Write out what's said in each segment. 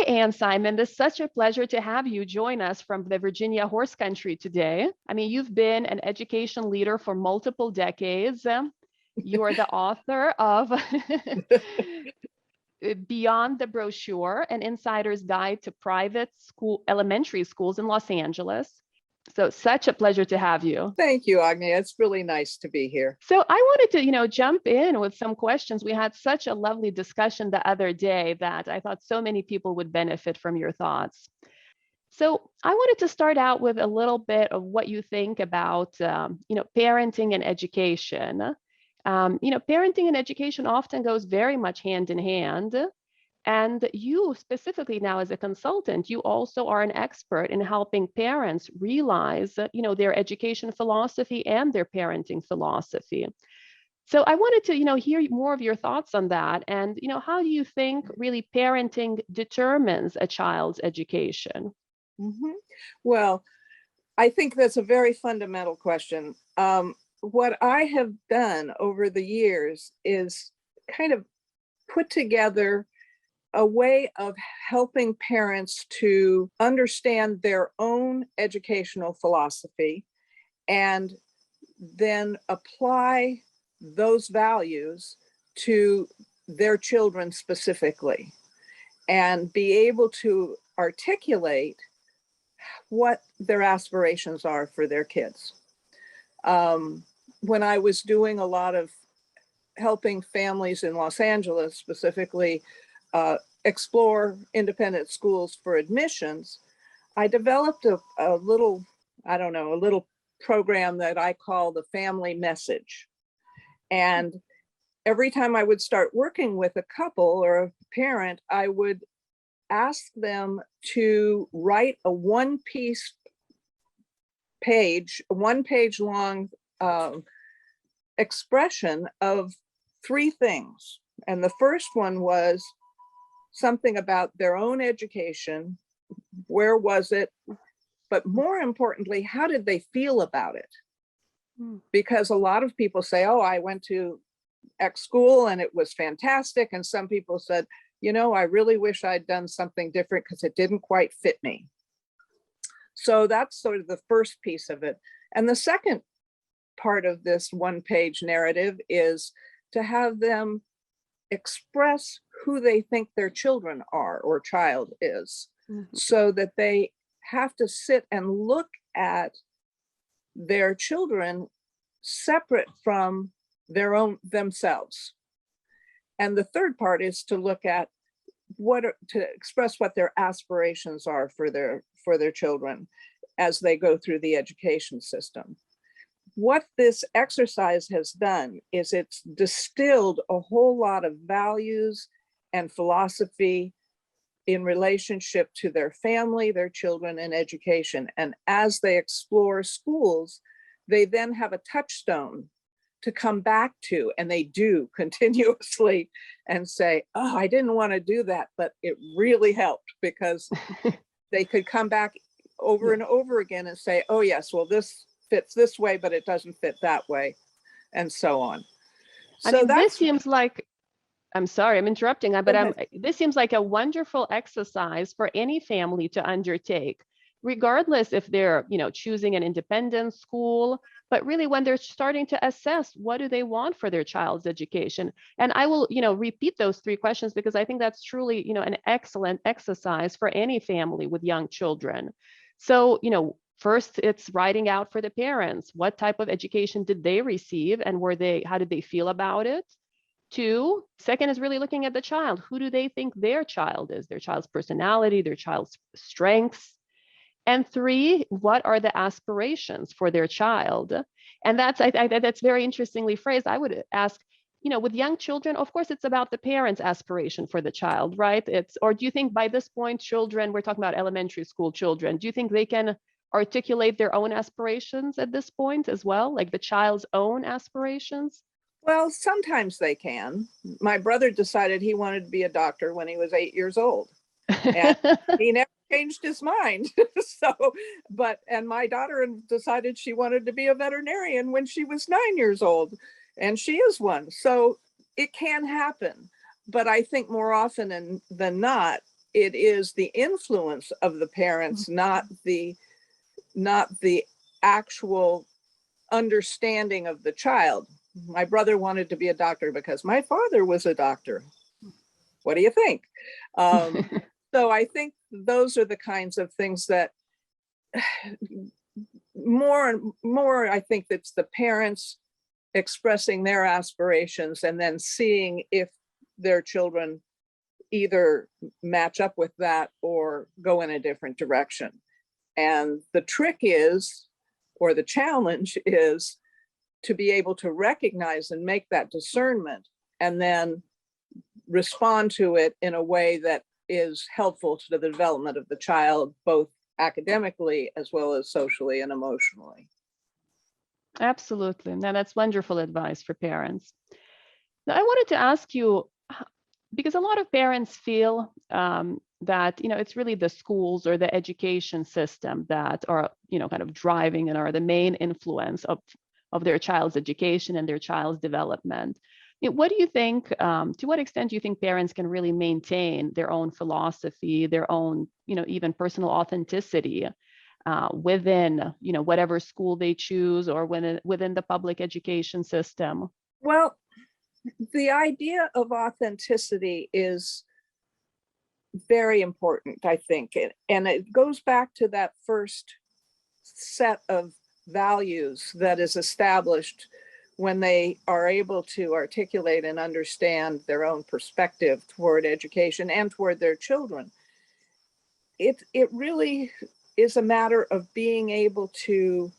Hi, Ann Simon. It's such a pleasure to have you join us from the Virginia horse country today. I mean, you've been an education leader for multiple decades. You are the author of Beyond the Brochure, an insider's guide to private school elementary schools in Los Angeles. So such a pleasure to have you. Thank you, Agnia. It's really nice to be here. So I wanted to, jump in with some questions. We had such a lovely discussion the other day that I thought so many people would benefit from your thoughts. So I wanted to start out with a little bit of what you think about, parenting and education. Parenting and education often goes very much hand in hand. And you specifically now as a consultant, you also are an expert in helping parents realize, their education philosophy and their parenting philosophy. So I wanted to, hear more of your thoughts on that. And, how do you think really parenting determines a child's education? Mm-hmm. Well, I think that's a very fundamental question. What I have done over the years is kind of put together a way of helping parents to understand their own educational philosophy and then apply those values to their children specifically and be able to articulate what their aspirations are for their kids. When I was doing a lot of helping families in Los Angeles, specifically explore independent schools for admissions, I developed a little program that I call the family message. And every time I would start working with a couple or a parent, I would ask them to write a one-page long expression of 3 things. And the first one was something about their own education. Where was it? But more importantly, how did they feel about it? Because a lot of people say, oh, I went to X school and it was fantastic. And some people said, I really wish I'd done something different because it didn't quite fit me. So that's sort of the first piece of it. And the second part of this one-page narrative is to have them express who they think their children are or child is, so that they have to sit and look at their children separate from their own themselves. And the third part is to look at to express what their aspirations are for their children as they go through the education system. What this exercise has done is it's distilled a whole lot of values and philosophy in relationship to their family, their children, and education. And as they explore schools, they then have a touchstone to come back to, and they do continuously, and say, oh, I didn't want to do that, but it really helped, because they could come back over and over again and say, oh yes, well, this fits this way, but it doesn't fit that way, and so on. This seems like, I'm sorry, I'm interrupting, but this seems like a wonderful exercise for any family to undertake, regardless if they're, choosing an independent school, but really when they're starting to assess what do they want for their child's education. And I will, repeat those 3 questions because I think that's truly, an excellent exercise for any family with young children. So, first, it's writing out for the parents. What type of education did they receive, and how did they feel about it? 2, second is really looking at the child. Who do they think their child is? Their child's personality, their child's strengths. And 3, what are the aspirations for their child? And that's very interestingly phrased. I would ask, with young children, of course, it's about the parent's aspiration for the child, right? Or do you think by this point, children, we're talking about elementary school children, do you think they can articulate their own aspirations at this point as well, like the child's own aspirations? Well, sometimes they can. My brother decided he wanted to be a doctor when he was 8 years old, and he never changed his mind. And my daughter decided she wanted to be a veterinarian when she was 9 years old, and she is one. So it can happen. But I think more often than not, it is the influence of the parents, not the actual understanding of the child. My brother wanted to be a doctor because my father was a doctor. What do you think? So I think those are the kinds of things that more and more, I think it's the parents expressing their aspirations and then seeing if their children either match up with that or go in a different direction. And the trick is, or the challenge is, to be able to recognize and make that discernment and then respond to it in a way that is helpful to the development of the child, both academically as well as socially and emotionally. Absolutely. Now, that's wonderful advice for parents. Now, I wanted to ask you, because a lot of parents feel that, it's really the schools or the education system that are, kind of driving and are the main influence of their child's education and their child's development. What do you think, to what extent do you think parents can really maintain their own philosophy, their own, even personal authenticity within, whatever school they choose or within the public education system? Well, the idea of authenticity is very important, I think. And it goes back to that first set of values that is established when they are able to articulate and understand their own perspective toward education and toward their children. It really is a matter of being able to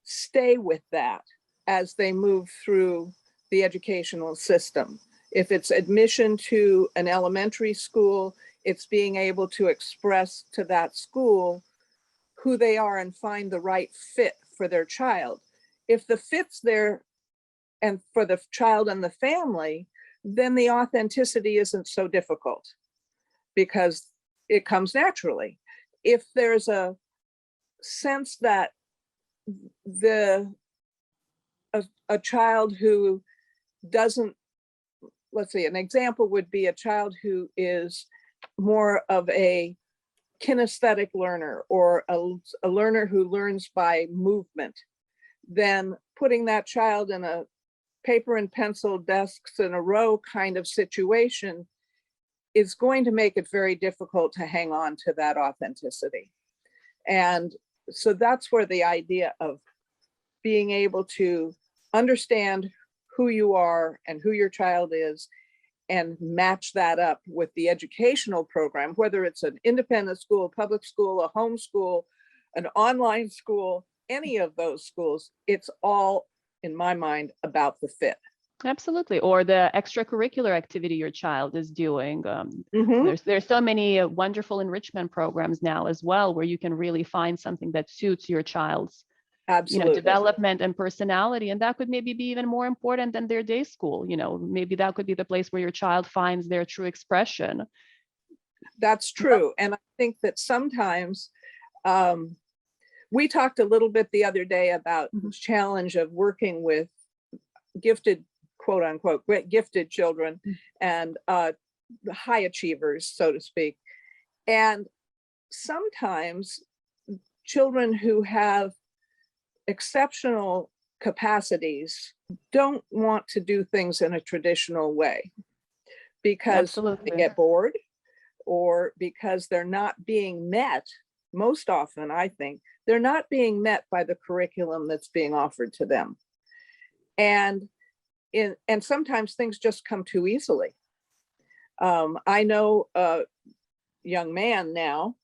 stay with that as they move through the educational system. If it's admission to an elementary school, it's being able to express to that school who they are and find the right fit for their child. If the fit's there and for the child and the family, then the authenticity isn't so difficult because it comes naturally. If there's a sense that a child who doesn't, let's see, an example would be a child who is more of a kinesthetic learner or a learner who learns by movement, then putting that child in a paper and pencil desks in a row kind of situation is going to make it very difficult to hang on to that authenticity. And so that's where the idea of being able to understand who you are and who your child is and match that up with the educational program, whether it's an independent school, a public school, a home school, an online school, any of those schools, it's all, in my mind, about the fit. Absolutely. Or the extracurricular activity your child is doing. There's so many wonderful enrichment programs now as well, where you can really find something that suits your child's development and personality. And that could maybe be even more important than their day school. Maybe that could be the place where your child finds their true expression. That's true. And I think that sometimes we talked a little bit the other day about the challenge of working with gifted, quote unquote, gifted children and high achievers, so to speak. And sometimes children who have exceptional capacities don't want to do things in a traditional way because they get bored or because they're not being met. Most often, I think, they're not being met by the curriculum that's being offered to them. And sometimes things just come too easily. I know a young man now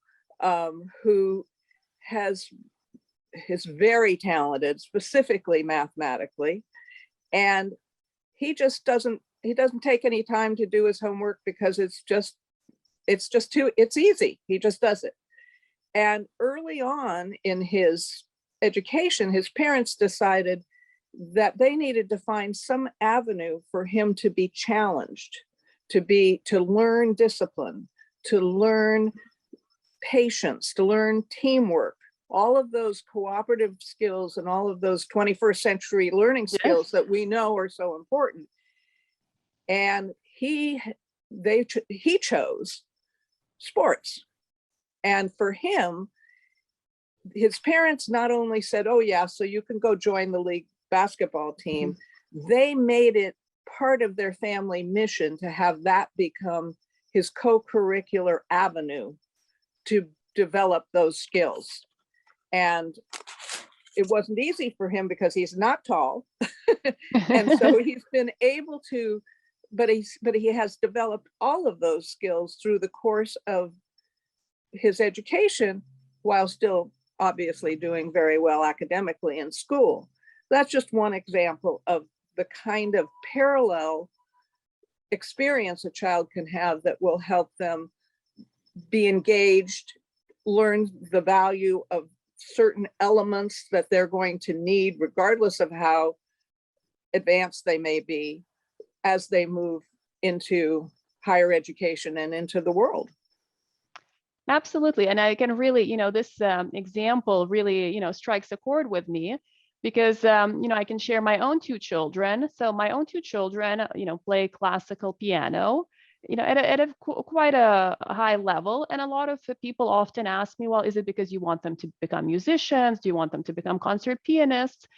who is very talented, specifically mathematically, and he doesn't take any time to do his homework because it's easy. He just does it. And early on in his education, his parents decided that they needed to find some avenue for him to be challenged, to learn discipline, to learn patience, to learn teamwork, all of those cooperative skills and all of those 21st century learning skills that we know are so important. And he chose sports. And for him, his parents not only said, oh yeah, so you can go join the league basketball team, they made it part of their family mission to have that become his co-curricular avenue to develop those skills. And it wasn't easy for him because he's not tall. And so he's been able to, but he has developed all of those skills through the course of his education, while still obviously doing very well academically in school. That's just one example of the kind of parallel experience a child can have that will help them be engaged, learn the value of certain elements that they're going to need, regardless of how advanced they may be, as they move into higher education and into the world. Absolutely. And I can really, this example really, strikes a chord with me, because, I can share my own two children. So my own two children, play classical piano, at quite a high level. And a lot of people often ask me, well, is it because you want them to become musicians? Do you want them to become concert pianists?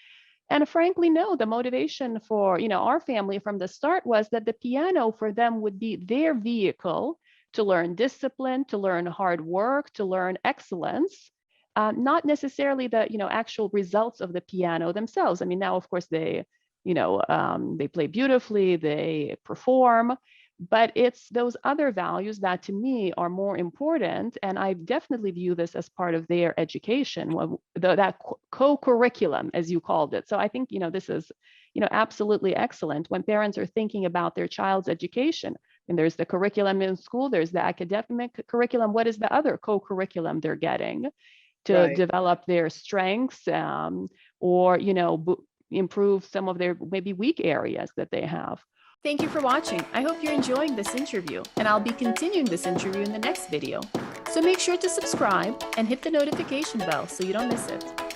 And frankly, no, the motivation for, our family from the start was that the piano for them would be their vehicle to learn discipline, to learn hard work, to learn excellence, not necessarily the, actual results of the piano themselves. I mean, now, of course, they play beautifully, they perform, but it's those other values that to me are more important. And I definitely view this as part of their education, that co-curriculum, as you called it. So I think, this is, absolutely excellent when parents are thinking about their child's education. And there's the curriculum in school, there's the academic curriculum. What is the other co-curriculum they're getting to develop their strengths, or, improve some of their maybe weak areas that they have? Thank you for watching. I hope you're enjoying this interview, and I'll be continuing this interview in the next video. So make sure to subscribe and hit the notification bell so you don't miss it.